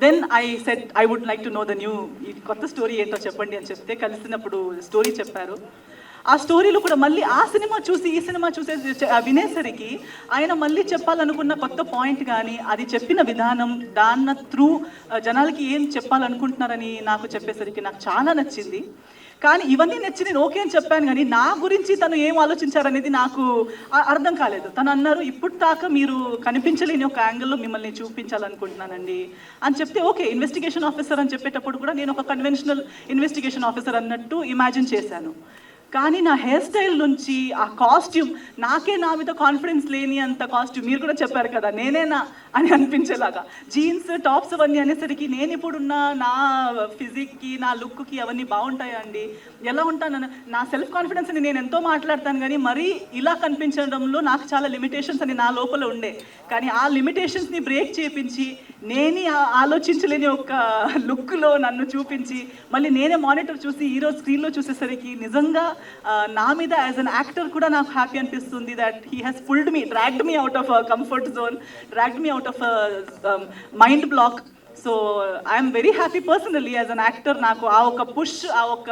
Then I said I would like to know the new, ఈ కొత్త story ఏంటో చెప్పండి అని చెప్తే కలిసినప్పుడు స్టోరీ చెప్పారు. ఆ స్టోరీలో కూడా మళ్ళీ ఆ సినిమా చూసి ఈ సినిమా చూసే వినేసరికి ఆయన మళ్ళీ చెప్పాలనుకున్న కొత్త పాయింట్ కానీ అది చెప్పిన విధానం దాన్న త్రూ జనాలకి ఏం చెప్పాలనుకుంటున్నారని నాకు చెప్పేసరికి నాకు చాలా నచ్చింది. కానీ ఇవన్నీ నచ్చి నేను ఓకే అని చెప్పాను, కానీ నా గురించి తను ఏం ఆలోచించారనేది నాకు అర్థం కాలేదు. తను అన్నారు, ఇప్పుడు దాకా మీరు కనిపించలేని ఒక యాంగిల్లో మిమ్మల్ని చూపించాలనుకుంటున్నానండి అని చెప్తే, ఓకే ఇన్వెస్టిగేషన్ ఆఫీసర్ అని చెప్పేటప్పుడు కూడా నేను ఒక కన్వెన్షనల్ ఇన్వెస్టిగేషన్ ఆఫీసర్ అన్నట్టు ఇమాజిన్ చేశాను. కానీ నా హెయిర్ స్టైల్ నుంచి ఆ కాస్ట్యూమ్, నాకే నా మీద కాన్ఫిడెన్స్ లేని అంత కాస్ట్యూమ్, మీరు కూడా చెప్పారు కదా నేనేనా అని అనిపించేలాగా జీన్స్ టాప్స్ అవన్నీ అనేసరికి నేను ఇప్పుడున్న నా ఫిజిక్కి నా లుక్కి అవన్నీ బాగుంటాయా అండి, ఎలా ఉంటాను, నా సెల్ఫ్ కాన్ఫిడెన్స్ని నేను ఎంతో మాట్లాడతాను కానీ మరీ ఇలా కనిపించడంలో నాకు చాలా లిమిటేషన్స్ అని నా లోపల ఉండే. కానీ ఆ లిమిటేషన్స్ని బ్రేక్ చేయించి నేనే ఆలోచించలేని ఒక లుక్లో నన్ను చూపించి మళ్ళీ నేనే మానిటర్ చూసి ఈరోజు స్క్రీన్లో చూసేసరికి నిజంగా నా మీద యాజ్ అన్ యాక్టర్ కూడా నాకు హ్యాపీ అనిపిస్తుంది. That he has pulled me, dragged me out of comfort zone, dragged me out of mind block. So I'm very happy personally as an actor. నాకు ఆ ఒక పుష్, ఆ ఒక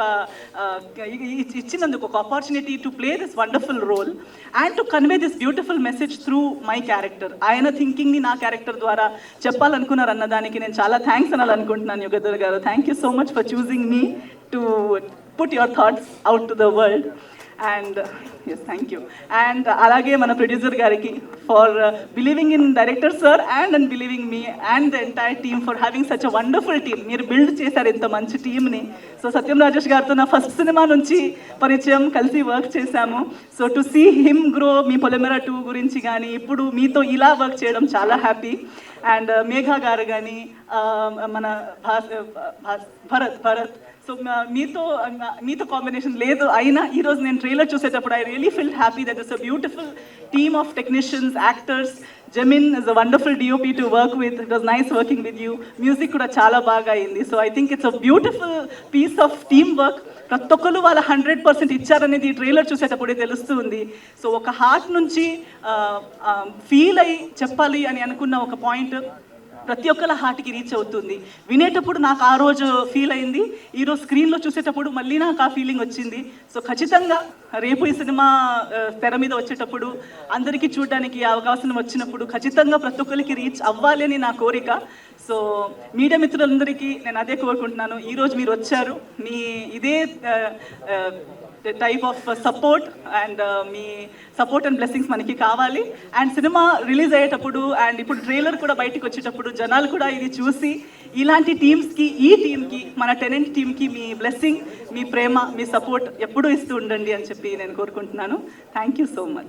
ఇచ్చినందుకు ఒక opportunity to play this wonderful role and to convey this beautiful message through my character. ఆయన థింకింగ్ని నా క్యారెక్టర్ ద్వారా చెప్పాలనుకున్నారు అన్నదానికి నేను చాలా థ్యాంక్స్ అనాలనుకుంటున్నాను యుగధర్ గారు. Thank you so much for choosing me to put your thoughts out to the world. And yes, thank you. And alage mana producer gariki for believing in director sir and believing me and the entire team for having such a wonderful team. Meer build chesaru enta manchi team ni. So Satyam Rajesh gartho na first cinema nunchi పరిచయం, కలిసి work చేశాము. So to see him grow, మీ పొలిమేర 2 గురించి కానీ ఇప్పుడు మీతో ఇలా work చేయడం చాలా హ్యాపీ. అండ్ మేఘా గారు కానీ మన భరత్ సో మీతో కాంబినేషన్ లేదు అయినా ఈరోజు నేను ట్రైలర్ చూసేటప్పుడు I really feel happy that it's a beautiful team of technicians, actors. Jamin is a wonderful DOP to work with. It was nice working with you. Music kuda chala baga ayindi. So I think it's a beautiful piece of teamwork. ప్రతి ఒక్కరు వాళ్ళ 100% ఇచ్చారనేది trailer చూసేటప్పుడే తెలుస్తుంది. So ఒక heart నుంచి feel అయ్యి చెప్పాలి అని అనుకున్న ఒక పాయింట్ ప్రతి ఒక్కళ్ళ హార్ట్కి రీచ్ అవుతుంది. వినేటప్పుడు నాకు ఆ రోజు ఫీల్ అయింది, ఈరోజు స్క్రీన్లో చూసేటప్పుడు మళ్ళీ నాకు ఆ ఫీలింగ్ వచ్చింది. సో ఖచ్చితంగా రేపు ఈ సినిమా తెర మీద వచ్చేటప్పుడు అందరికీ చూడడానికి అవకాశం వచ్చినప్పుడు ఖచ్చితంగా ప్రతి ఒక్కరికి రీచ్ అవ్వాలి అని నా కోరిక. సో మీడియా మిత్రులందరికీ నేను అదే కోరుకుంటున్నాను. ఈరోజు మీరు వచ్చారు, మీ ఇదే type of support and me support and blessings మనకి కావాలి. అండ్ సినిమా రిలీజ్ అయ్యేటప్పుడు అండ్ ఇప్పుడు ట్రైలర్ కూడా బయటకు వచ్చేటప్పుడు జనాలు కూడా ఇది చూసి ఇలాంటి టీమ్స్కి, ఈ టీమ్కి, మన టెనెంట్ టీమ్కి మీ బ్లెస్సింగ్, మీ ప్రేమ, మీ సపోర్ట్ ఎప్పుడూ ఇస్తూ ఉండండి అని చెప్పి నేను కోరుకుంటున్నాను. Thank you so much.